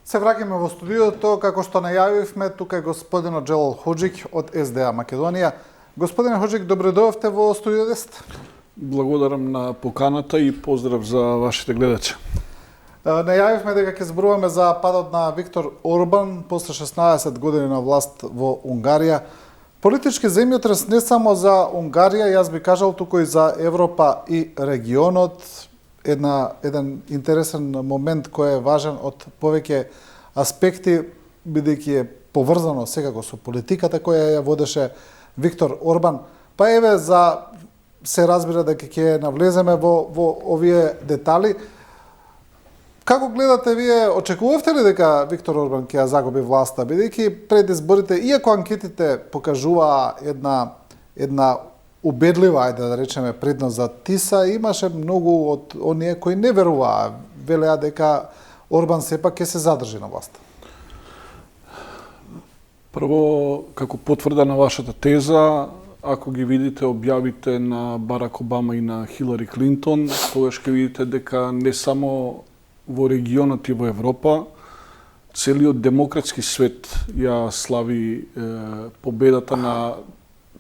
Се враќаме во студиото, како што најавивме, тука е господинот Джелал Хоџик од СДА Македонија. Господине Хоџик, добре дојдовте во студио 10. Благодарам на поканата и поздрав за вашите гледачи. Најавивме дека ќе зборуваме за падот на Виктор Орбан после 16 години на власт во Унгарија. Политички земјотрес не само за Унгарија, јас би кажал, туку и за Европа и регионот. Еден интересен момент кој е важен од повеќе аспекти, бидејќи е поврзано секако со политиката која ја водеше Виктор Орбан. Па еве, се разбира дека ќе навлеземе во овие детали. Како гледате вие, очекувавте ли дека Виктор Орбан ќе ја загуби власта, бидејќи пред изборите, иако анкетите покажуваа една убедлива, ајде да речеме, предност за ТИСА, имаше многу од оние кои не веруваа, велеа дека Орбан сепак ќе се задржи на власта. Прво, како потврда на вашата теза, ако ги видите објавите на Барак Обама и на Хилари Клинтон, тогаш ќе видите дека не само во регионот и во Европа, целиот демократски свет ја слави победата на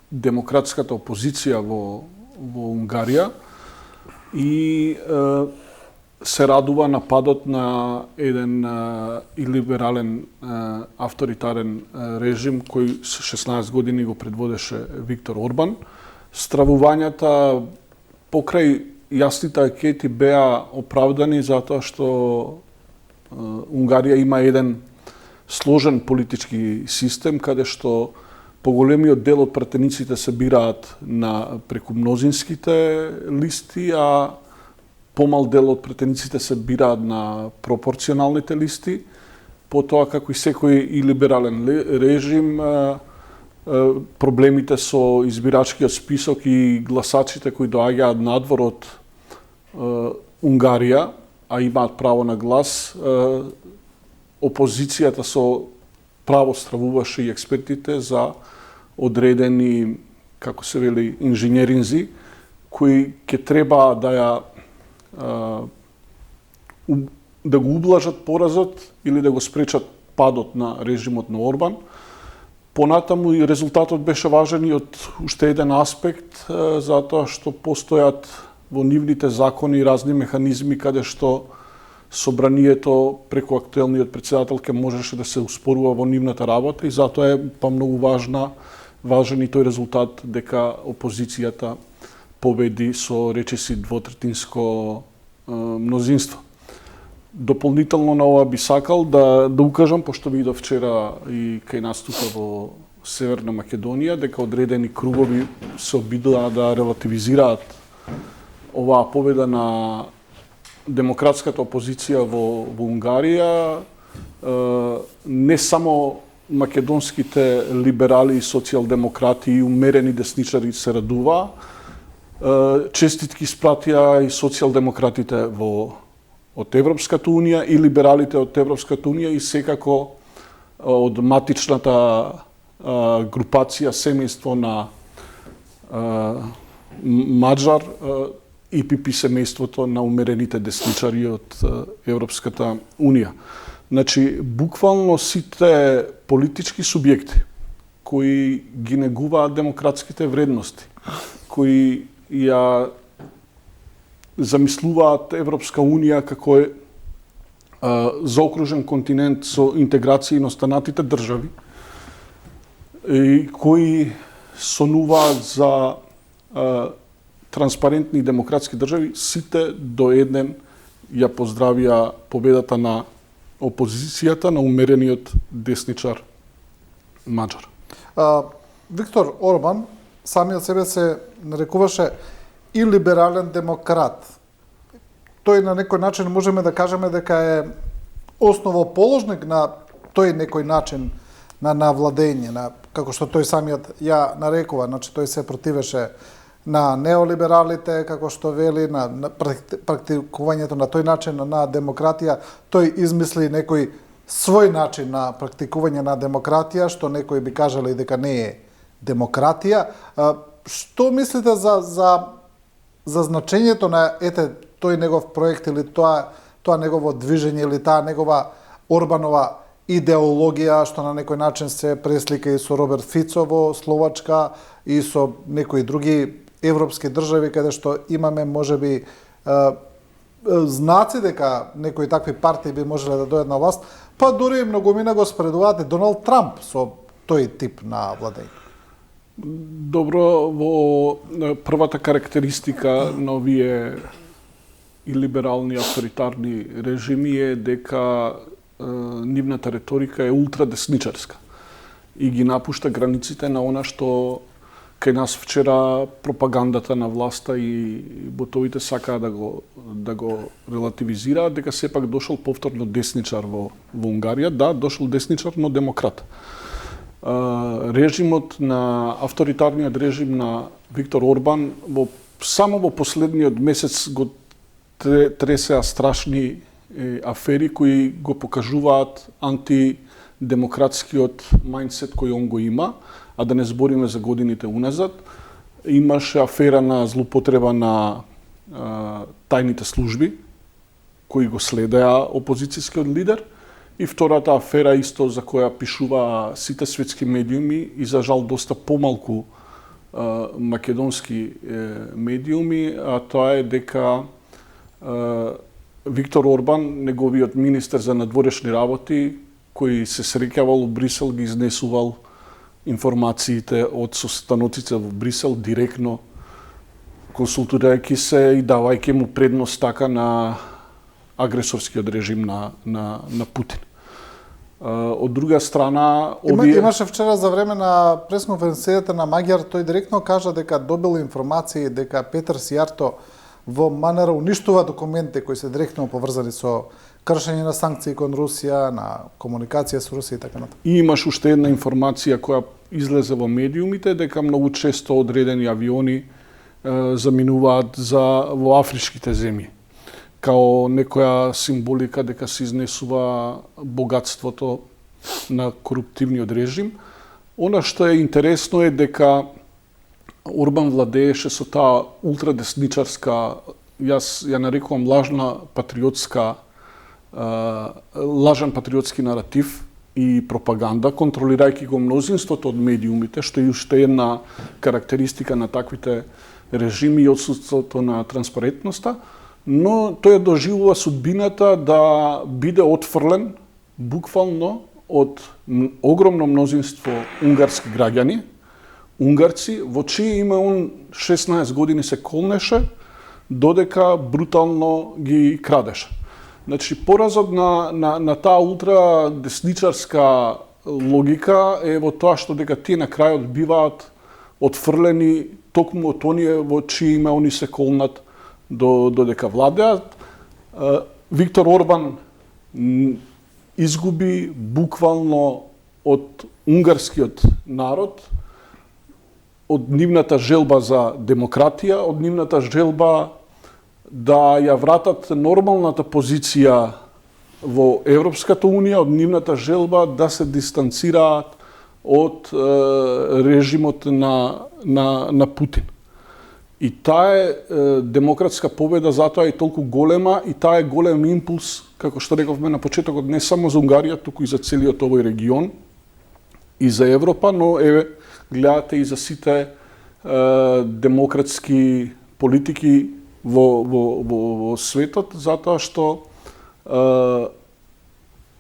демократската опозиција во Унгарија и се радува на падот на еден илиберален авторитарен режим кој 16 години го предводеше Виктор Орбан. Стравувањата покрај јасните анкети беа оправдани затоа што Унгарија има еден сложен политички систем каде што поголемиот дел од пратениците се бираат преку мнозинските листи, а помал дел од пратениците се бираат на пропорционалните листи. Потоа, како и секој илиберален режим, проблемите со избирачкиот список и гласачите кои доаѓаат надвор од Унгарија, а имаат право на глас, опозицијата со право стравуваше и експертите за одредени, како се вели, инженеринзи, кои ќе треба да го ублажат поразот или да го спречат падот на режимот на Орбан. Понатаму и резултатот беше важен и од уште еден аспект, затоа што постојат во нивните закони разни механизми каде што собранието преку актуелниот претседател ќе можеше да се успорува во нивната работа и затоа е многу важен и тој резултат дека опозицијата победи со речиси двотретинско мнозинство. Дополнително на ова би сакал да укажам, пошто видов вчера и кај нас тука во Северна Македонија, дека одредени кругови се обидоа да релативизираат оваа победа на демократската опозиција во Унгарија. Не само македонските либерали и социјалдемократи и умерени десничари се радуваа, честитки испратија и социјалдемократите од Европската Унија и либералите од Европската Унија и секако од матичната групација семејство на Маџар, ИПП семејството на умерените десничари од Европската Унија. Значи, буквално сите политички субјекти кои ги негуваат демократските вредности, кои ја замислуваат Европска Унија како заокружен континент со интеграција и на останатите држави, и кои сонуваат за транспарентни и демократски држави, сите до еден ја поздравија победата на опозицијата на умерениот десничар Маџар. Виктор Орбан самиот себе се нарекуваше и либерален демократ. Тој на некој начин можеме да кажеме дека е основоположник на тој некој начин на владење, како што тој самиот ја нарекува, значи тој се противеше на неолибералите, како што вели, на практикувањето на тој начин на демократија. Тој измисли некој свој начин на практикување на демократија, што некои би кажале дека не е демократија. Што мислите за значењето на тој негов проект или тоа негово движење или таа негова Орбанова идеологија, што на некој начин се преслика и со Роберт Фицо во Словачка и со некои други европски држави каде што имаме можеби знаци дека некои такви партии би можеле да дојдат на власт, па дури многумина го спредуваат и Доналд Трамп со тој тип на владење. Добро, во првата карактеристика на овие и либерални авторитарни режими е дека нивната риторика е ултрадесничарска и ги напушта границите на она што кај нас вчера пропагандата на власта и ботовите сакаа да го релативизираат, дека сепак дошол повторно десничар во Унгарија. Да, дошол десничар, но демократ. Режимот на авторитарниот режим на Виктор Орбан само во последниот месец го тресеа страшни афери кои го покажуваат антидемократскиот мајндсет кој он го има, а да не збориме за годините уназад. Имаше афера на злоупотреба на тајните служби кои го следеа опозицијскиот лидер, и втората афера исто за која пишува сите светски медиуми и за жал доста помалку македонски медиуми, а тоа е дека Виктор Орбан, неговиот министер за надворешни работи, кој се среќавал во Брисел, ги изнесувал информациите од состаноците во Брисел директно, консултирајќи се и давајќи му предност така на агресорскиот режим на Путин. Од друга страна, имаше вчера за време на пресконференцијата на Маѓар, тој директно кажа дека добил информации дека Петер Сијарто во МНР уништува документи кои се директно поврзани со кршење на санкции кон Русија, на комуникација со Русија и така натаму. И имаш уште една информација која излезе во медиумите дека многу често одредени авиони заминуваат во афричките земји, као некоја символика дека се изнесува богатството на коруптивниот режим. Она што е интересно е дека Орбан владееше со таа ултрадесничарска, јас ја нарекувам лажен патриотски наратив и пропаганда, контролирајќи го мнозинството од медиумите, што е уште една карактеристика на таквите режими и отсутството на транспарентноста, но тој доживува судбината да биде отфрлен буквално од огромно мнозинство унгарски граѓани, унгарци, во чие име он 16 години се колнеше, додека брутално ги крадеше. Значи, поразот на таа ултрадесничарска логика е во тоа што дека тие на крајот биваат отфрлени токму од оние во чие име они се колнат додека владеат. Виктор Орбан изгуби буквално од унгарскиот народ, од нивната желба за демократија, од нивната желба да ја вратат нормалната позиција во Европската Унија, од нивната желба да се дистанцираат од режимот на Путин. И таа е демократска победа, затоа е толку голема и таа е голем импулс, како што рековме на почетокот, не само за Унгарија, туку и за целиот овој регион и за Европа, но гледате и за сите демократски политики во светот, затоа што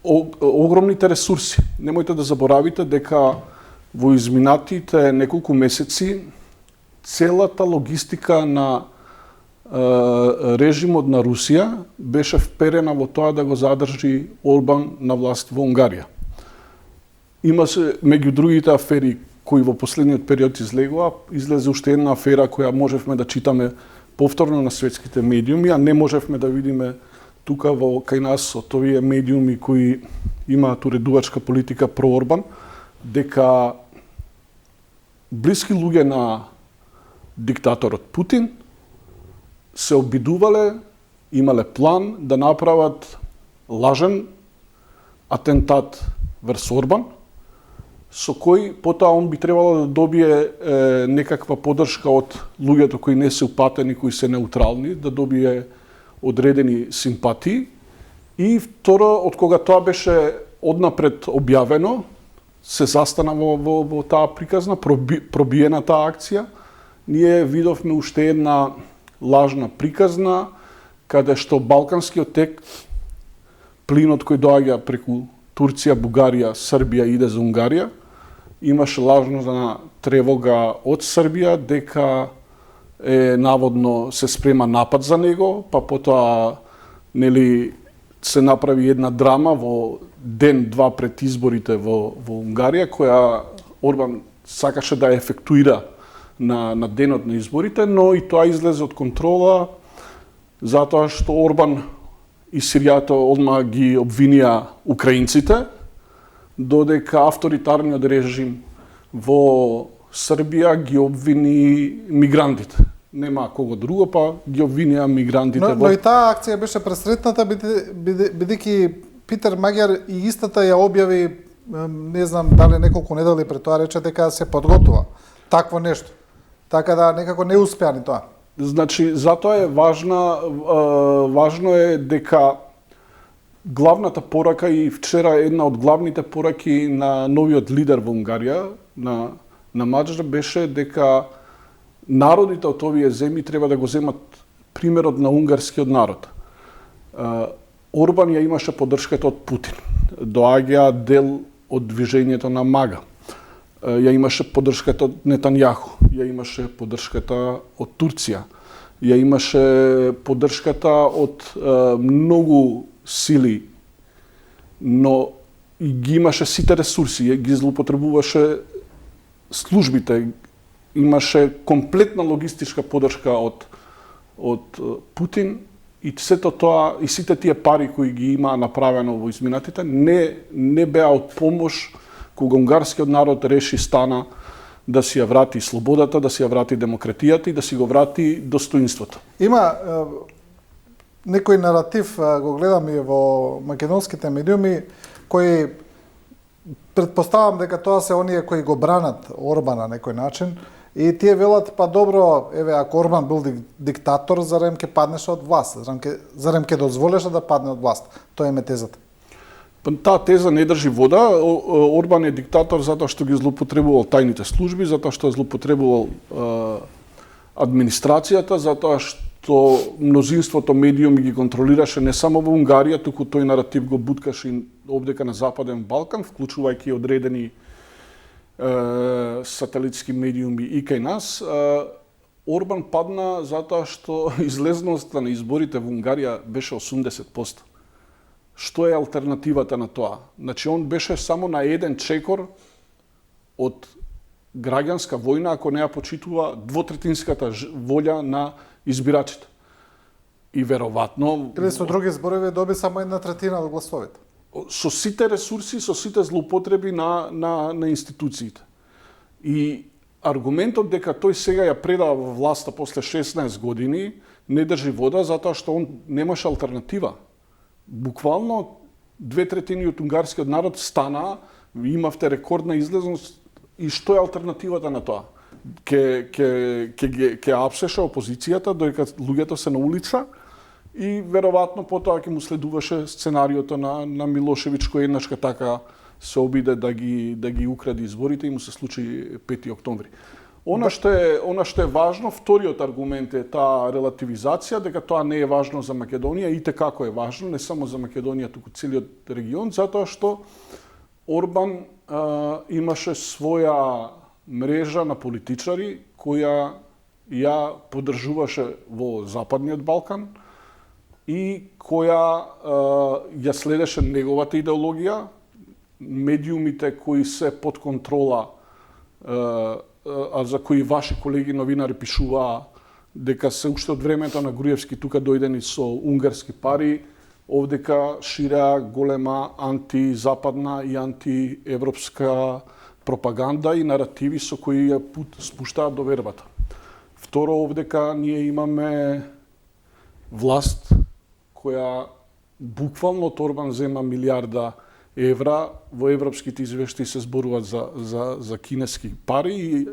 огромните ресурси. Немојте да заборавите дека во изминатите неколку месеци целата логистика на режимот на Русија беше вперена во тоа да го задржи Орбан на власт во Унгарија. Имаше меѓу другите афери кои во последниот период излезе уште една афера која можевме да читаме повторно на светските медиуми, а не можевме да видиме тука кај нас од овие медиуми кои имаат уредувачка политика про Орбан, дека блиски луѓе на диктаторот Путин се обидувале, имале план да направат лажен атентат врз Орбан, со кој потоа он би требало да добие некаква поддршка од луѓето кои не се упатени, кои се неутрални, да добие одредени симпатии И второ, од кога тоа беше однапред објавено, се застана во таа приказна, пробиена таа акција, ние видовме уште една лажна приказна, каде што балканскиот тек, плинот кој доаѓа преку Турција, Бугарија, Србија иде за Унгарија, имаше лажна тревога од Србија дека наводно се спрема напад за него, па потоа се направи една драма во ден-два пред изборите во Унгарија, која Орбан сакаше да ефектуира на денот на изборите, но и тоа излезе од контрола, затоа што Орбан и Сиријата одма ги обвинија украинците, додека авторитарниот режим во Србија ги обвини мигрантите. Нема кого друго, па ги обвинија мигрантите. Но и таа акција беше пресретната, бидејќи Питер Маѓар и истата ја објави, не знам дали неколку недели пред тоа, рече дека се подготува такво нешто. Така да некако не успеа ни тоа. Значи, затоа е важно е дека главната порака и вчера една од главните пораки на новиот лидер во Унгарија, на Маджар, беше дека народите од овие земји треба да го земат примерот на унгарскиот народ. Орбан ја имаше поддршката од Путин. Доаѓа дел од движењето на Мага. Ја имаше поддршката од Нетањаху. Ја имаше поддршката од Турција. Ја имаше поддршката од многу сили, но и ги имаше сите ресурси, ги злоупотребуваше службите, имаше комплетна логистичка поддршка од Путин и сето тоа и сите тие пари кои ги има направено во изминатите не беа од помош кога унгарскиот народ реши стана да си ја врати слободата, да си ја врати демократијата и да си го врати достоинството. Има некој наратив, го гледам и во македонските медиуми, кои предпоставам дека тоа се оние кои го бранат Орбан на некој начин, и тие велат, па добро, еве, ако Орбан бил диктатор, зарем ке паднеше од власт, зарем ке дозволеше да падне од власт. Тоа е тезата. Таа теза не држи вода. Орбан е диктатор затоа што ги злоупотребувал тајните служби, затоа што злоупотребувал администрацијата, затоа што мнозинството медиуми ги контролираше не само во Унгарија, туку тој наратив го буткаше и овдека на Западен Балкан, вклучувајќи одредени сателитски медиуми и кај нас. Орбан падна затоа што излезноста на изборите во Унгарија беше 80%. Што е алтернативата на тоа? Значи, он беше само на еден чекор од граѓанска војна, ако не ја почитува двотретинската волја на избирачите. И веројатно... Или со други зборови доби само 1/3 од гласовите. Со сите ресурси, со сите злоупотреби на институциите. И аргументот дека тој сега ја предава власта после 16 години не држи вода, затоа што он немаше алтернатива. Буквално 2/3 од унгарскиот народ стана, имавте рекордна излезност, и што е алтернативата на тоа? Ке апсеше опозицијата додека луѓето се на улица и веројатно потоа ќе му следуваше сценариото на Милошевиќ, кој еднашка така се обиде да ги укради изборите и му се случи 5 октомври. Она што е важно, вториот аргумент е таа релативизација, дека тоа не е важно за Македонија, и како е важно, не само за Македонија, туку целиот регион, затоа што Орбан имаше своја мрежа на политичари која ја поддржуваше во Западниот Балкан и која ја следеше неговата идеологија, медиумите кои се под контрола, а за кои ваши колеги новинари пишуваа дека се уште од времето на Груевски тука дојдени со унгарски пари, овдека ширеа голема антизападна и антиевропска пропаганда и наративи со кои ја спуштаат довербата. Второ, овдека ние имаме власт која буквално од Орбан зема милиарда евра, во европските извештаи се зборуваат за кинески пари и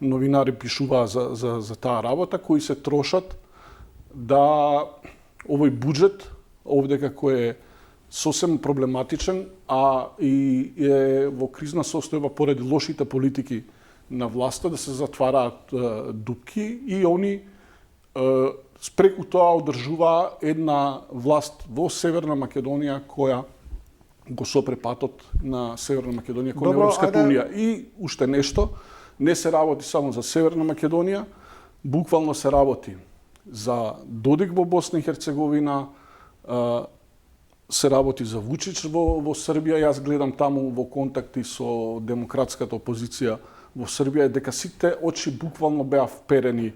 новинари пишуваат за таа работа, кои се трошат да овој буџет, овдека кој е сосем проблематичен, а и е во кризна состојба поради лошите политики на власта да се затвараат дупки и они спреку тоа одржуваа една власт во Северна Македонија која го сопре патот на Северна Македонија кон Европската унија. И уште нешто, не се работи само за Северна Македонија, буквално се работи за Додик во Босна и Херцеговина, се работи за Вучич во Србија. Јас гледам таму во контакти со демократската опозиција во Србија дека сите очи буквално беа вперени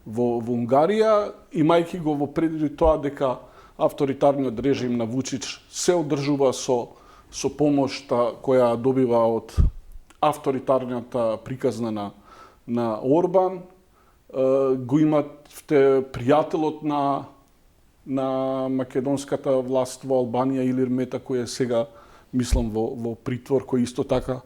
во Унгарија, имајќи го во предвид тоа дека авторитарниот режим на Вучич се одржува со помошта која добива од авторитарната приказна на Орбан. Го имате пријателот на македонската власт во Албанија, Илир Мета, кој е сега, мислам, во притвор, кој исто така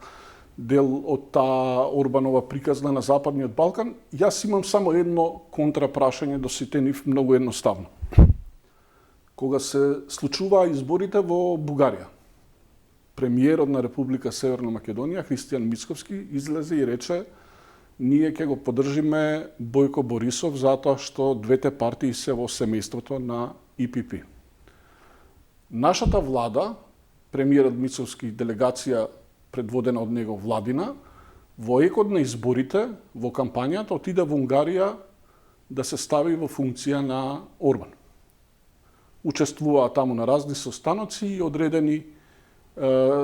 дел од таа Орбанова приказна на Западниот Балкан. Јас имам само едно контрапрашање до сите нив, многу едноставно. Кога се случуваа изборите во Бугарија, премиерот на Република Северна Македонија, Христијан Мицковски, излезе и рече: ние ќе го поддржиме Бојко Борисов затоа што двете партии се во семејството на ИПП. Нашата влада, премиерот Мицовски, делегација предводена од него владина, во екот на изборите, во кампањата, отиде во Унгарија да се стави во функција на Орбан. Учествуваа таму на разни состаноци и одредени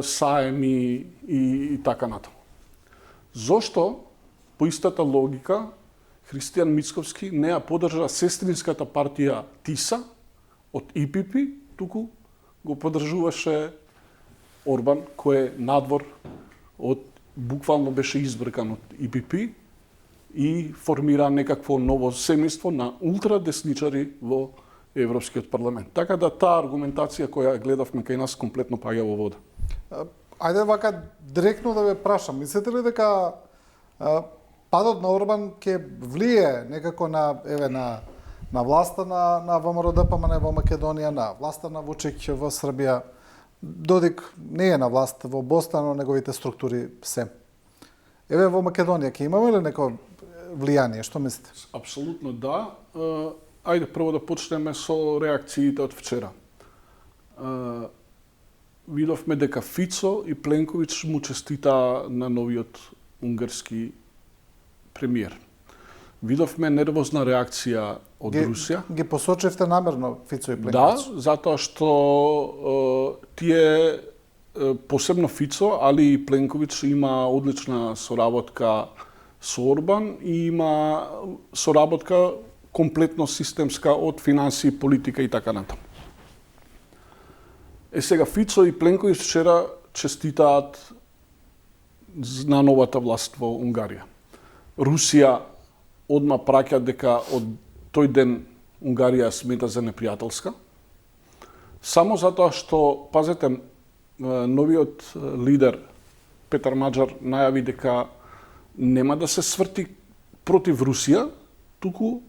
саеми и така натаму. Зошто, по истата логика, Христијан Мицковски не ја поддржа сестринската партија ТИСА од ИПП, туку го поддржуваше Орбан, кој е надвор од, буквално беше избркан од ИПП и формира некакво ново семејство на ултрадесничари во Европскиот парламент. Така да таа аргументација која гледавме кај нас комплетно паѓа во вода. Ајде вака директно да ве прашам, мислите ли дека падот на Орбан ќе влие некако на власта на ВМРО-ДПМН во Македонија, на власта на Вучич во Србија? Додик не е на власт во Босна, но неговите структури се. Еве во Македонија ќе имаме ли неко влијание, што мислите? Апсолутно да. Ајде прво да почнеме со реакциите од вчера. Видовме дека Фицо и Пленковиќ му честитаа на новиот унгарски премиер. Видовме нервозна реакција од Русија. Ги посочивте намерно Фицо и Пленковиќ? Да, затоа што тие, посебно Фицо, али и Пленковиќ има одлична соработка со Орбан и има соработка комплетно системска од финансии, политика и така натаму. Сега Фицо и Пленковиќ вчера честитаат на новата власт во Унгарија. Русија одма праќа дека од тој ден Унгарија смета за непријателска. Само затоа што, пазете, новиот лидер Петар Маџар најави дека нема да се сврти против Русија, туку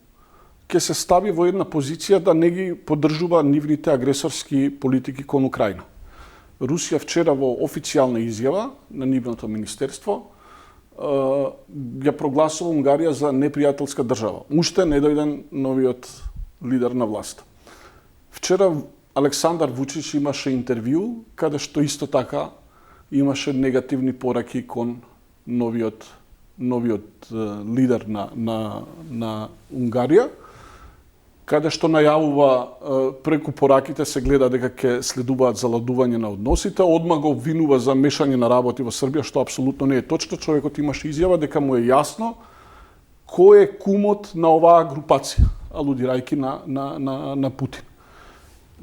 ќе се стави во една позиција да не ги поддржува нивните агресорски политики кон Украина. Русија вчера во официјална изјава на нивното министерство ја прогласува Унгарија за непријателска држава. Уште не дојден новиот лидер на власт. Вчера Александар Вучич имаше интервју каде што исто така имаше негативни пораки кон новиот лидер на Унгарија, каде што најавува преку пораките се гледа дека ќе следуваат заладување на односите, одма го обвинува за мешање на работи во Србија, што апсолутно не е точно. Човекот имаше изјава дека му е јасно кој е кумот на оваа групација, алудирајќи на Путин.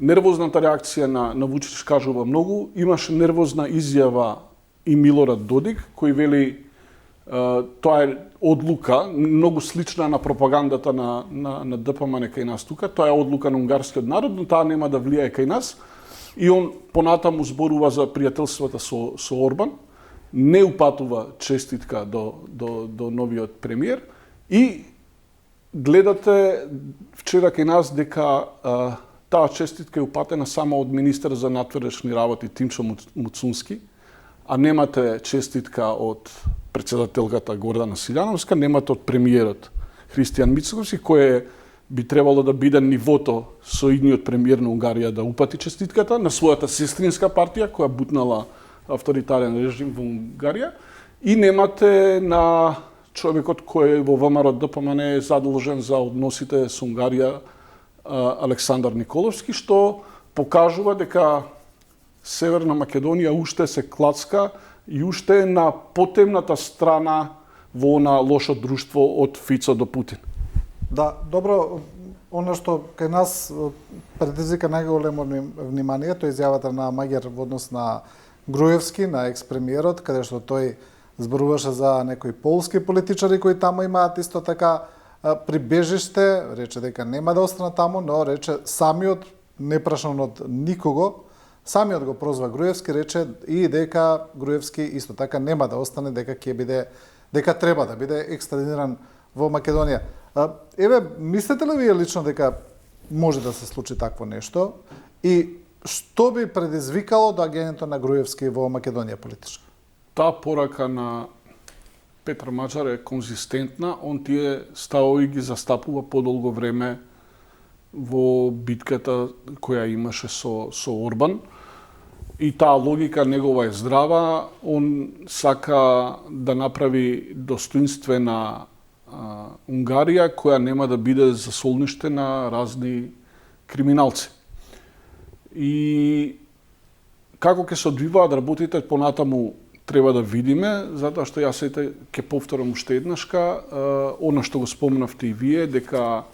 Нервозната реакција на Вучич кажува многу. Имаше нервозна изјава и Милорад Додик, кој вели тоа е одлука, многу слична на пропагандата на ДПМН кај нас тука. Тоа е одлука на унгарскиот народ, но таа нема да влијае кај нас. И он понатаму зборува за пријателствата со Орбан, не упатува честитка до новиот премиер и гледате вчера кај нас дека таа честитка е упатена само од министер за надворешни работи Тимчо Муцунски, а немате честитка од председателката Гордана Силјановска, немате од премиерот Христијан Мицковски, кој би требало да биде нивото со идниот премиер на Унгарија да упати честитката на својата сестринска партија која бутнала авторитарен режим во Унгарија, и немате на човекот кој во ВМРО ДПМН е задолжен за односите со Унгарија, Александар Николовски, што покажува дека Северна Македонија уште се клацка и уште е на потемната страна во она лошо друштво од Фицо до Путин. Да, добро, она што кај нас предизвика најголемо внимание, тоа е изјавата на Магер во однос на Груевски, на екс-премиерот, каде што тој зборуваше за некои полски политичари кои таму имаат исто така прибежиште, рече дека нема да останат таму, но рече самиот, не прашан од никого, самиот го прозва Груевски, рече и дека Груевски исто така нема да остане, дека ќе биде, дека треба да биде екстрадиран во Македонија. Еве, мислите ли вие лично дека може да се случи такво нешто и што би предизвикало доаѓањето на Груевски во Македонија политички? Таа порака на Петар Маџар е конзистентна, он тие ставови ги застапува подолго време во битката која имаше со Орбан. И таа логика негова е здрава, он сака да направи достоинствена Унгарија која нема да биде засолниште на разни криминалци. И како ќе се одвиваат работите понатаму треба да видиме, затоа што јас ќе повторам уште еднашка, она што го спомнавте и вие, дека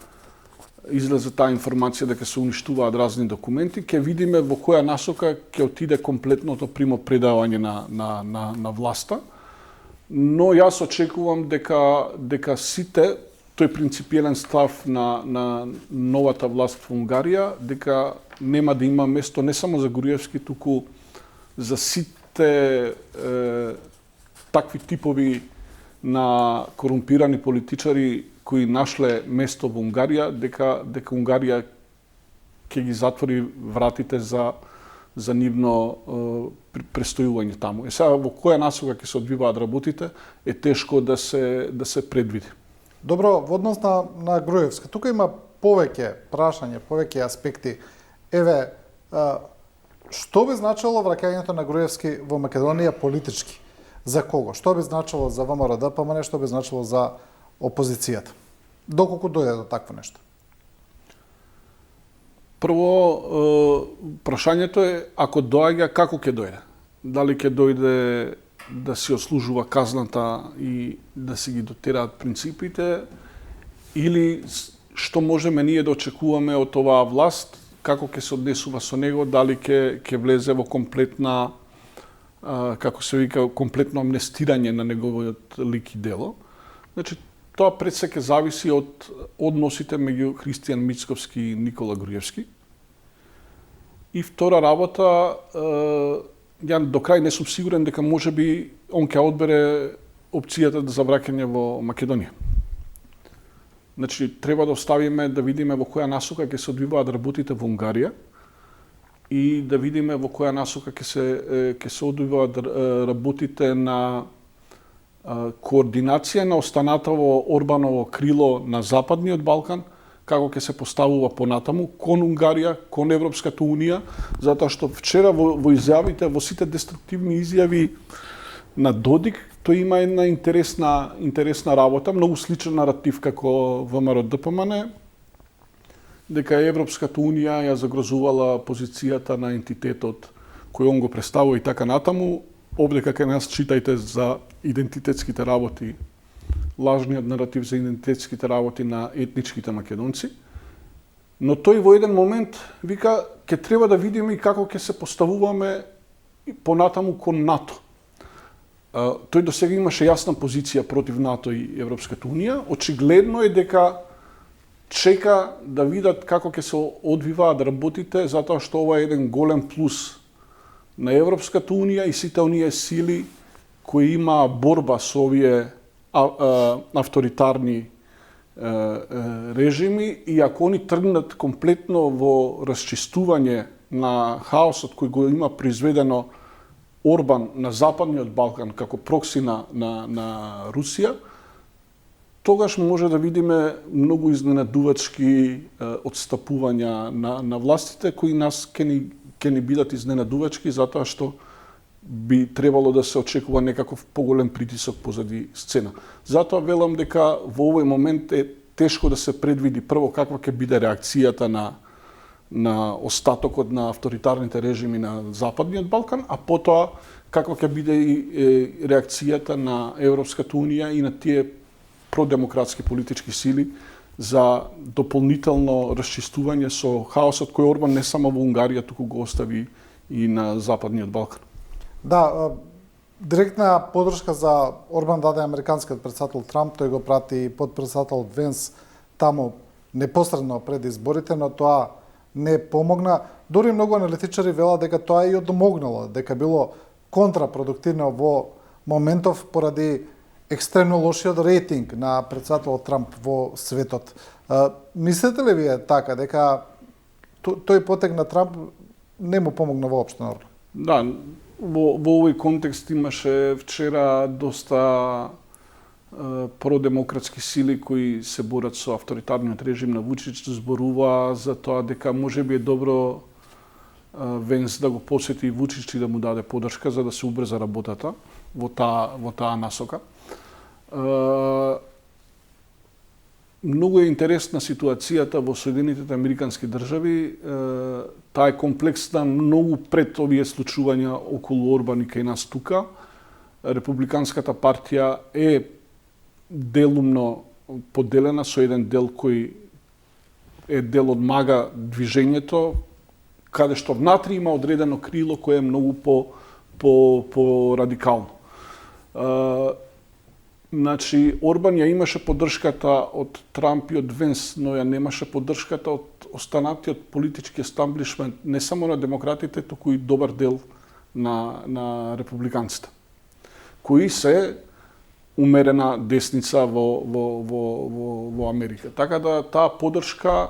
излезе таа информација дека се уништуваат разни документи, ќе видиме во која насока ќе отиде комплетното примопредавање на власта. Но јас очекувам дека сите, тој принципиелен став на новата власт во Унгарија, дека нема да има место не само за Груевски, туку за сите такви типови на корумпирани политичари кои нашле место во Унгарија, дека Унгарија ќе ги затвори вратите за нивно престојување таму. Сега во која насока ќе се одвиваат работите е тешко да се предвиди. Добро, во однос на Груевски, тука има повеќе прашања, повеќе аспекти. Еве, што би значило враќањето на Груевски во Македонија политички? За кого? Што би значило за ВМРО ДПМН, што би значило за опозицијата? Доколку дојде до такво нешто? Прво, прашањето е, ако доаѓа, како ќе дојде? Дали ќе дојде да си ослужува казната и да си ги дотераат принципите, или што можеме ние да очекуваме од оваа власт, како ќе се однесува со него, дали ќе влезе во комплетна, како се вика, комплетно амнестирање на неговиот лик и дело. Значи, тоа пред се ќе зависи од односите меѓу Христијан Мицковски и Никола Груевски. И втора работа, ја до крај не сум сигурен дека можеби он ќе одбере опцијата за враќање во Македонија. Значи, треба да оставиме да видиме во која насока ќе се одвиваат работите во Унгарија и да видиме во која насока ќе се одвиваат работите на координација на останатово Орбаново крило на Западниот Балкан, како ќе се поставува понатаму кон Унгарија, кон Европската Унија, затоа што вчера во изјавите, во сите деструктивни изјави на Додик, тој има една интересна работа, многу сличен наратив како ВМРО ДПМН, дека Европската Унија ја загрозувала позицијата на ентитетот кој он го представува и така натаму. Овде кај нас читајте за идентитетските работи, лажниот наратив за идентитетските работи на етничките македонци. Но тој во еден момент вика, ќе треба да видиме и како ќе се поставуваме понатаму кон НАТО. Тој до сега имаше јасна позиција против НАТО и Европската Унија. Очигледно е дека чека да видат како ќе се одвиваат работите, затоа што ова е еден голем плюс на Европската Унија и сите оние сили кои има борба со овие авторитарни режими и ако они тргнат комплетно во расчистување на хаосот кој го има произведено Орбан на Западниот Балкан како прокси на Русија, тогаш може да видиме многу изненадувачки отстапувања на властите кои нас ќе ни бидат изненадувачки затоа што би требало да се очекува некаков поголем притисок позади сцена. Затоа велам дека во овој момент е тешко да се предвиди прво каква ќе биде реакцијата на остатокот на авторитарните режими на Западниот Балкан, а потоа каква ќе биде и реакцијата на Европската Унија и на тие продемократски политички сили за дополнително расчистување со хаосот кој Орбан не само во Унгарија, туку го остави и на Западниот Балкан. Да, директна поддршка за Орбан даде американскиот председател Трамп, тој го прати подпредседател Венс таму непосредно пред изборите, но тоа не помогна. Дори многу аналитичари велат дека тоа и одмогнало, дека било контрапродуктивно во моментов поради екстремно лошиот рейтинг на председателот Трамп во светот. Мислите ли вие така, дека тој потег на Трамп не му помогна воопшто на Орбан? Да, во овој контекст имаше вчера доста продемократски сили кои се борат со авторитарниот режим на Вучич, зборува за тоа дека можеби е добро Венс да го посети Вучич и да му даде поддршка за да се убрза работата во таа насока. Многу е интересна ситуацијата во Соединетите Американски држави. Таа е комплексна многу пред овие случувања околу Орбан и кај нас тука. Републиканската партија е делумно поделена со еден дел кој е дел од мага движењето, каде што внатре има одредено крило кое е многу по радикално. Значи, Орбан ја имаше поддршката од Трамп и од Венс, но ја немаше поддршката од останатиот политички естаблишмент, не само на демократите, туку и добар дел на републиканците, кои се умерена десница во Америка. Така да таа поддршка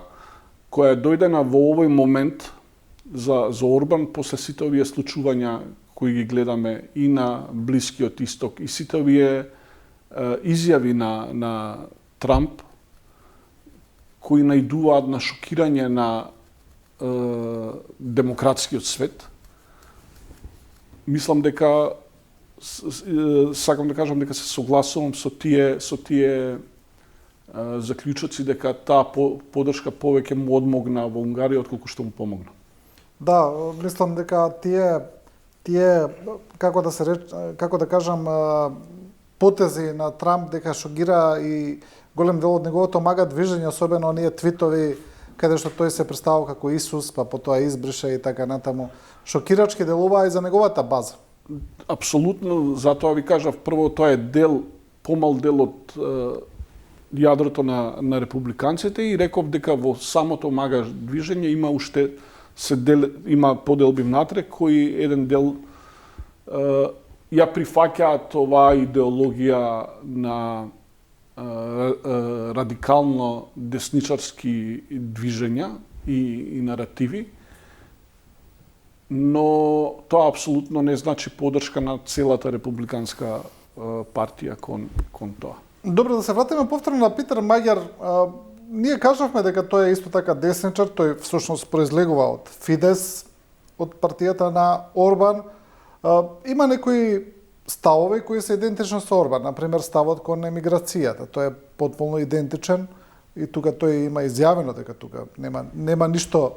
која е дојдена во овој момент за Орбан после сите овие случувања кои ги гледаме и на Блискиот Исток и сите овие изјави на Трамп кои наидуваат на шокирање на демократскиот свет. Мислам дека сакам да кажам дека се согласувам со тие заклучоци дека таа поддршка повеќе му одмогна во Унгарија отколку што му помогна. Да, мислам дека тие како да кажам потези на Трамп дека шокира и голем дел од неговото мага движење, особено оние твитови каде што тој се представува како Исус, па потоа избрише и така натаму. Шокирачки делува и за неговата база. Апсолутно, затоа ви кажав, прво тоа е помал дел од јадрото на републиканците и реков дека во самото мага движење има уште има поделби внатре кои еден дел ја прифаќаат оваа идеологија на радикално десничарски движења и наративи, но тоа апсолутно не значи поддршка на целата републиканска партија кон тоа. Добро, да се вратиме повторно на Питер Маѓар. Ние кажавме дека тој е исто така десничар, тој всушност произлегува од Фидес, од партијата на Орбан. Има некои ставови кои се идентични со Орбан, например ставот кон емиграцијата. Тој е потполно идентичен и тука тој има изјавено дека тука нема ништо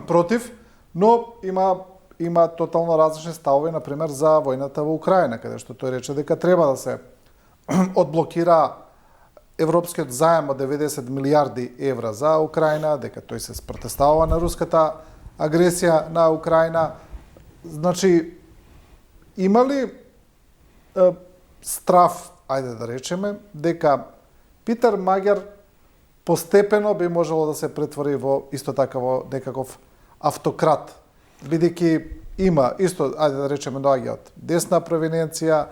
против, но има тотално различни ставови, например за војната во Украина, каде што тој рече дека треба да се одблокира европскиот заем од 90 милиарди евра за Украина, дека тој се спротестава на руската агресија на Украина. Значи, има ли страф, ајде да речеме, дека Питер Маѓар постепено би можело да се претвори во исто така во некаков автократ, бидејќи има исто, ајде да речеме, доаѓа од десна провиненција,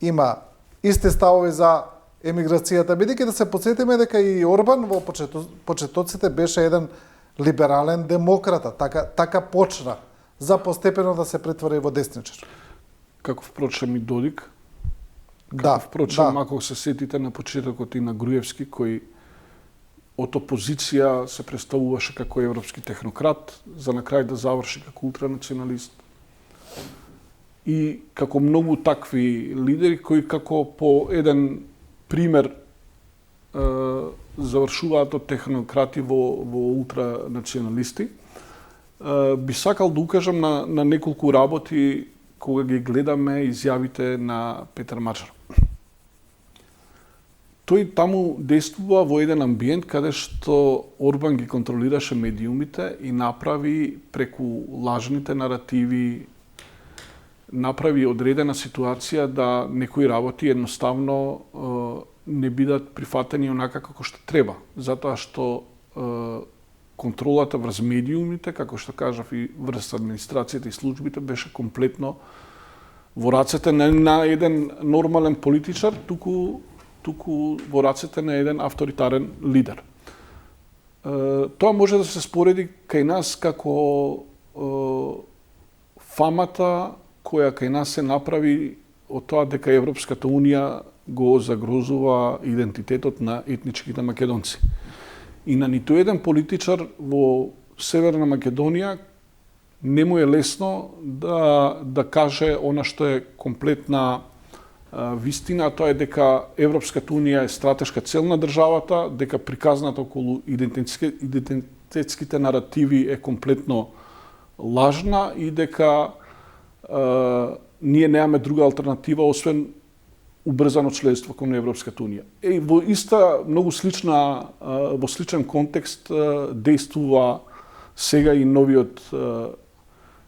има исти ставови за емиграцијата, бидејќи да се потсетиме дека и Орбан во почетоците беше еден либерален демократа, така почна, за постепено да се претвори во десничар. Како впрочем и Додик. Да, впрочем, ако се сетите на почетокот и на Груевски, кој од опозиција се представуваше како европски технократ, за на крај да заврши како ултранационалист. И како многу такви лидери кои како по еден пример завршуваат од технократи во ултранационалисти. Би сакал да укажам на неколку работи кога ги гледаме изјавите на Петар Мачар. Тој таму действува во еден амбиент каде што Орбан ги контролираше медиумите и направи преку лажните наративи, направи одредена ситуација да некои работи едноставно не бидат прифатени онака како што треба, затоа што контролата врз медиумите, како што кажав, и врз администрацијата и службите беше комплетно во рацете не на еден нормален политичар, туку во рацете на еден авторитарен лидер. Тоа може да се спореди кај нас како фамата која кај нас се направи од тоа дека Европската Унија го загрозува идентитетот на етничките македонци. И на ниту еден политичар во Северна Македонија не му е лесно да каже она што е комплетна вистина, тоа е дека Европската Унија е стратешка цел на државата, дека приказната околу идентитетските наративи е комплетно лажна и дека ние немаме друга алтернатива освен убрзано членство кон Европската Унија. Во иста, многу слична, во сличен контекст действува сега и новиот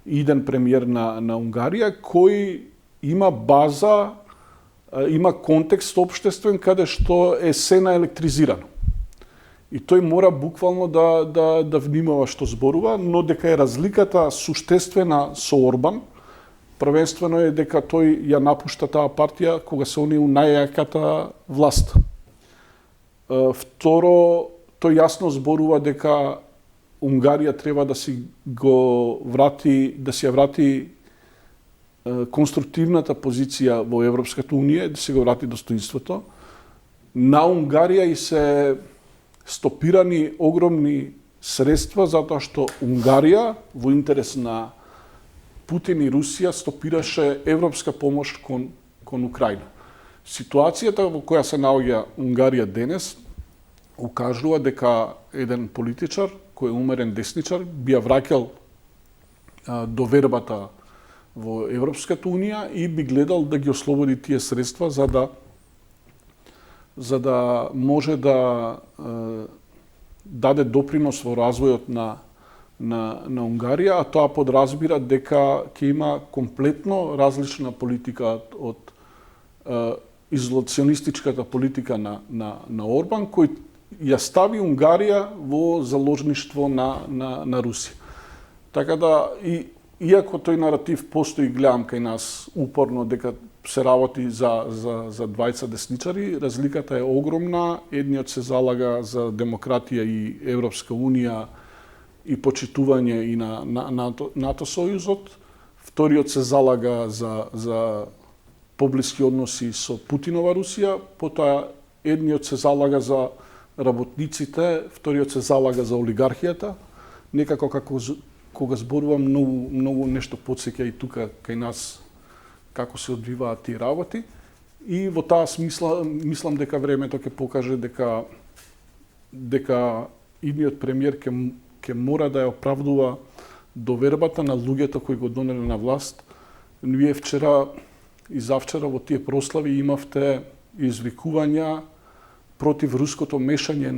иден премиер на Унгарија, кој има база, има контекст општествен каде што е се наелектризирано. И тој мора буквално да внимава што зборува, но дека е разликата суштествена со Орбан, првенствено е дека тој ја напушта таа партија кога се они у најјаката власт. Второ, тој јасно зборува дека Унгарија треба да си ја врати конструктивната позиција во Европската Унија, да се го врати достоинството. На Унгарија и се стопирани огромни средства затоа што Унгарија во интерес на Путин и Русија стопираше европска помош кон Украина. Ситуацијата во која се наоѓа Унгарија денес укажува дека еден политичар кој е умерен десничар би ја враќал довербата во Европската Унија и би гледал да ги ослободи тие средства за да може да даде допринос во развојот на Унгарија, а тоа подразбира дека ќе има комплетно различна политика од изолационистичката политика на Орбан, кој ја стави Унгарија во заложништво на Русија. Така да, иако тој наратив постои, гледам кај нас упорно дека се работи за двајца десничари, разликата е огромна. Едниот се залага за демократија и Европска Унија и почитување и на НАТО сојузот. Вториот се залага за поблиски односи со Путинова Русија, потоа едниот се залага за работниците, вториот се залага за олигархијата. Некако кога зборувам многу нешто потсеќа и тука кај нас како се одвиваат тие работи. И во таа смисла мислам дека времето ќе покаже дека идниот премиер ќе мора да ја оправдува довербата на луѓето кои го донеле на власт. Вие вчера и завчера во тие прослави имавте извикувања против руското мешање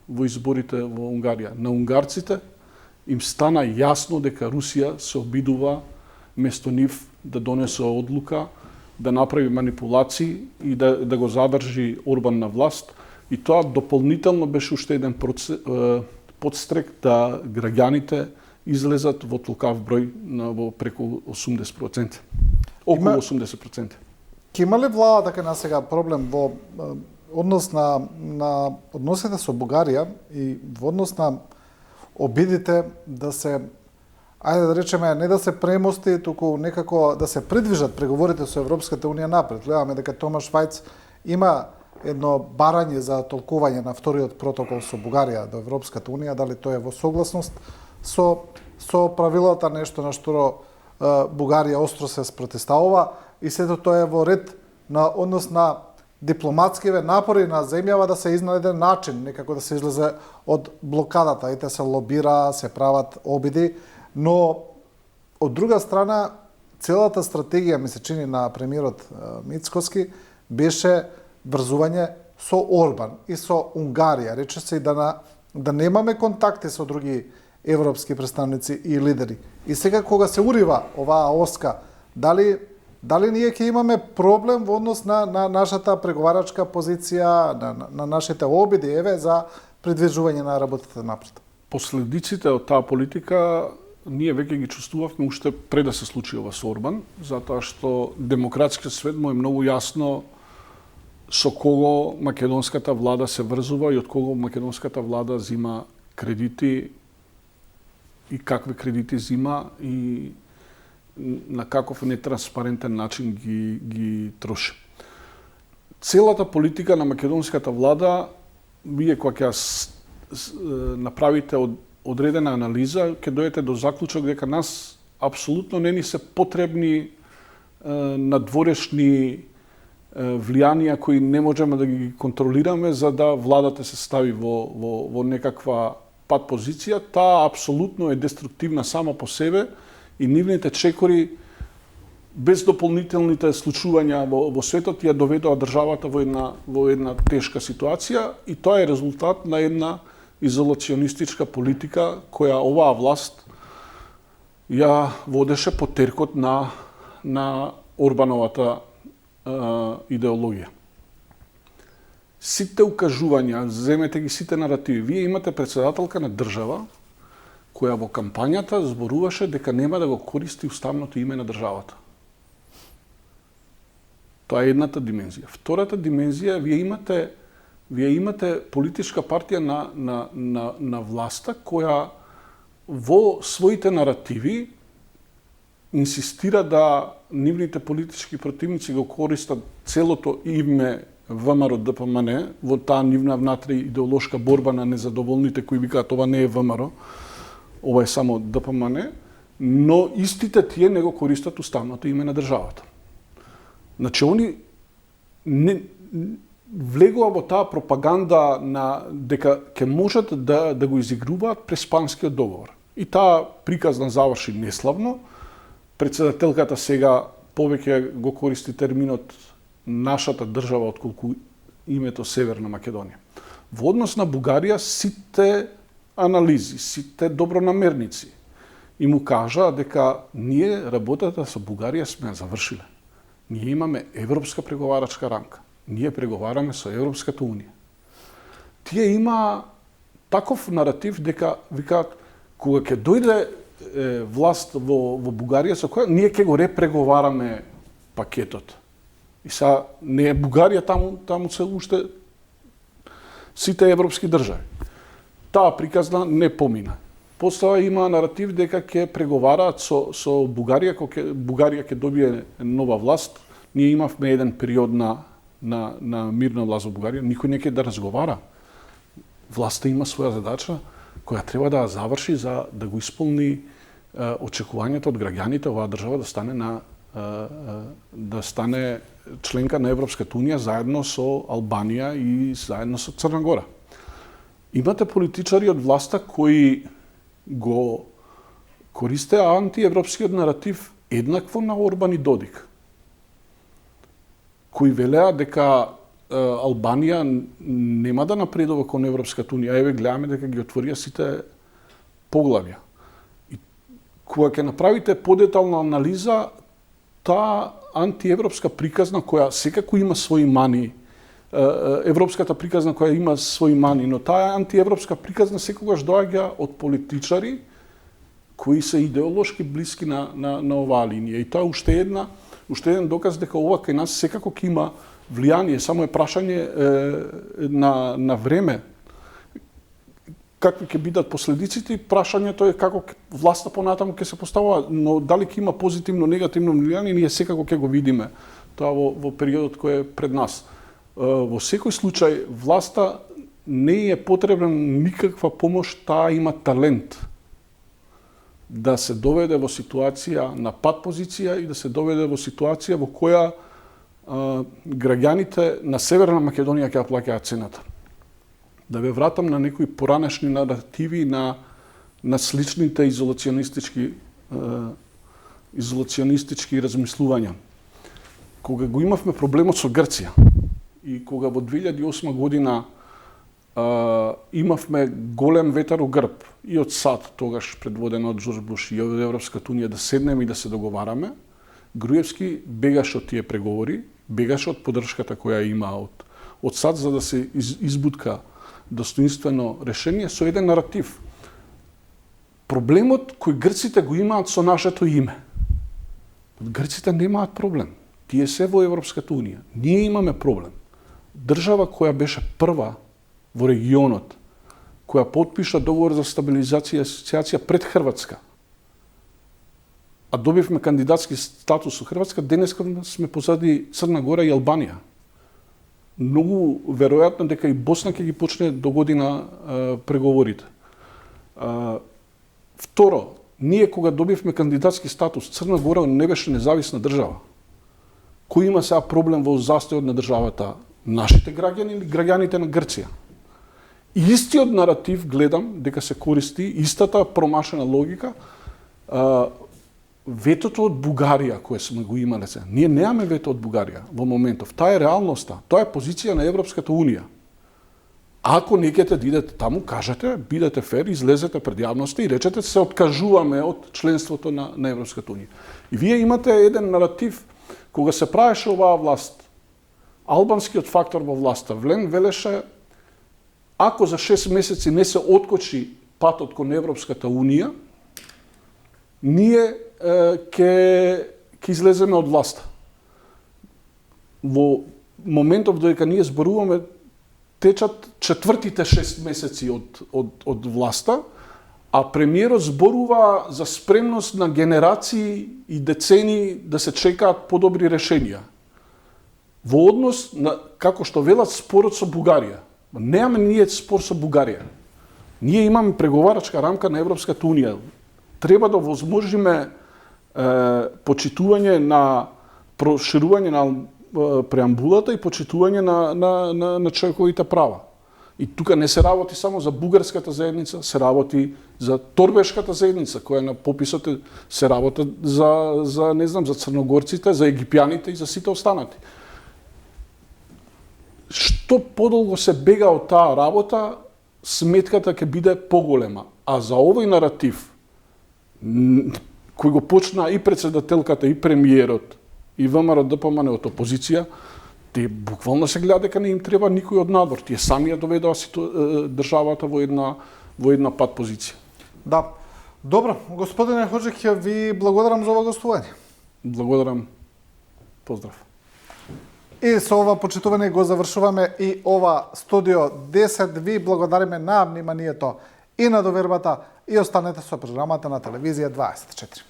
во изборите во Унгарија. На унгарците им стана јасно дека Русија се обидува место нив да донесе одлука, да направи манипулации и да го задржи Орбан на власт. И тоа дополнително беше уште еден подстрек да граѓаните излезат во толкав број во преку 80%. Околу 80%. Ке има ли владата кај нас сега проблем во однос на односите со Бугарија и во однос на обидите да се, ајде да речеме, не да се премости, туку некако да се придвижат преговорите со Европската Унија напред. Гледаме дека Томаш Вајц има едно барање за толкување на вториот протокол со Бугарија до Европската Унија, дали тоа е во согласност со правилата, нешто на што Бугарија остро се спротивставува, и сето тоа е во ред на однос на дипломатскиве напори на земјава да се изнајде начин некако да се излезе од блокадата, и се лобира, се прават обиди, но од друга страна целата стратегија, ми се чини, на премиерот Мицкоски беше врзување со Орбан и со Унгарија, рече се и да немаме контакти со други европски представници и лидери. И сега кога се урива оваа оска, дали ние ќе имаме проблем во однос на нашата преговарачка позиција, на нашите обиди за придвижување на работите напред? Последиците од таа политика ние веќе ги чувствувавме уште пред да се случи ова со Орбан, затоа што демократскиот свет му е многу јасно со кого македонската влада се врзува и од кого македонската влада зима кредити и какви кредити зима и на каков нетранспарентен начин ги троши. Целата политика на македонската влада, вие кога ќе направите одредена анализа, ќе дојдете до заклучок дека нас апсолутно не ни се потребни надворешни влијанија кои не можеме да ги контролираме за да владата се стави во некаква пат позиција. Таа апсолутно е деструктивна сама по себе и нивните чекори без дополнителните случувања во светот ја доведоа државата во една тешка ситуација, и тоа е резултат на една изолационистичка политика која оваа власт ја водеше по теркот на Орбановата идеологија. Сите укажувања, земете ги сите наративи. Вие имате председателка на држава која во кампањата зборуваше дека нема да го користи уставното име на државата. Тоа е едната димензија. Втората димензија, вие имате политичка партија на власта која во своите наративи инсистира да нивните политички противници го користат целото име ВМРО ДПМН во таа нивна внатре идеолошка борба на незадоволните кои викаат ова не е ВМРО, ова е само ДПМН, но истите тие не го користат уставното име на државата. Значи, они не влегува во таа пропаганда на дека ќе можат да го изигруваат преспанскиот договор. И таа приказна заврши неславно. Председателката сега повеќе го користи терминот нашата држава отколку името Северна Македонија. Во однос на Бугарија сите анализи, сите добронамерници и му кажаа дека ние работата со Бугарија сме завршиле. Ние имаме европска преговарачка рамка. Ние преговараме со Европската Унија. Тие има таков наратив дека викаат кога ќе дојде власт во Бугарија со која ние ќе го репреговараме пакетот. И са не е Бугарија таму се уште сите европски држави. Таа приказна не помина. Потоа има наратив дека ќе преговараат со Бугарија, кога Бугарија ќе добие нова власт. Ние имавме еден период на мирна власт во Бугарија, никој не ќе да разговара. Власта има своја задача која треба да ја заврши за да го исполни очекувањето од граѓаните оваа држава да стане членка на Европската Унија заедно со Албанија и заедно со Црна Гора. Имате политичари од власта кои го користеа антиевропскиот наратив еднакво на Орбан и Додик, кои велеа дека Албанија нема да напредува кон Европската Унија. Еве гледаме дека ги отворија сите поглавја. И кога ќе направите подетална анализа, таа антиевропска приказна која секако има своји мани, европската приказна која има своји мани, но таа антиевропска приказна секогаш доаѓа од политичари кои се идеолошки блиски на оваа линија. И тоа уште еден доказ дека ова кај нас секако ќе има влијание, само е прашање на време. Какви ќе бидат последиците, прашањето е како власта понатаму ќе се поставува, но дали ќе има позитивно, негативно влијание, ние секако ќе го видиме тоа во периодот кој е пред нас. Во секој случај, власта не е потребна никаква помош, таа има талент да се доведе во ситуација на пат позиција и да се доведе во ситуација во која граѓаните на Северна Македонија ќе ја плаќаат цената. Да ве вратам на некои поранешни наративи на сличните изолационистички размислувања. Кога го имавме проблемот со Грција и кога во 2008 година имавме голем ветар у грб и од САД, тогаш предводен од Джордж Буш и од Европската унија, да седнеме и да се договараме, Груевски бегаше од тие преговори, бегаше од поддршката која има од САД за да се избутка достоинствено решение со еден наратив. Проблемот кој грците го имаат со нашето име. Грците немаат проблем. Тие се во Европската унија. Ние имаме проблем. Држава која беше прва во регионот, која потпиша договор за стабилизација и асоциација пред Хрватска, а добивме кандидатски статус со Хрватска, денеска сме позади Црна Гора и Албанија. Многу веројатно дека и Босна ќе ги почне до година преговорите. Второ, ние кога добивме кандидатски статус, Црна Гора не беше независна држава. Кој има сега проблем во застојот на државата? Нашите граѓани или граѓаните на Грција? И истиот наратив гледам дека се користи, истата промашена логика, ветото од Бугарија кое сме го имале сега. Ние немаме вето од Бугарија во моментов. Таа е реалноста. Тоа е позиција на Европската унија. Ако не ќе идете таму, кажете, бидете фер, излезете пред јавноста и речете се откажуваме од членството на Европската унија. И вие имате еден наратив кога се правеше оваа власт. Албанскиот фактор во власта Влен велеше ако за 6 месеци не се откочи патот кон Европската унија, ние ќе излеземе од власта. Во моментов додека ние зборуваме, течат четвртите 6 месеци од власта, а премиерот зборува за спремност на генерации и децени да се чекаат подобри решенија. Во однос на, како што велат, спорот со Бугарија. Немаме ние спор со Бугарија. Ние имаме преговарачка рамка на Европската унија. Треба да возможиме почитување на проширување на преамбулата и почитување на човековите права. И тука не се работи само за бугарската заедница, се работи за торбешката заедница, која на пописот се работи за не знам, за црногорците, за египјаните и за сите останати. Што подолго се бега од таа работа, сметката ќе биде поголема. А за овој наратив, кој го почна и председателката, и премиерот, и ВМРО ДПМН од опозиција, тие буквално се гледа дека не им треба никој од надвор. Тие сами ја доведоа државата во една пат позиција. Да. Добро, господине Ходжик, ви благодарам за ова гостување. Благодарам. Поздрав. И со ова почитување го завршуваме и ова студио 10. Ви благодариме на вниманието и на довербата и останете со програмата на телевизија 24.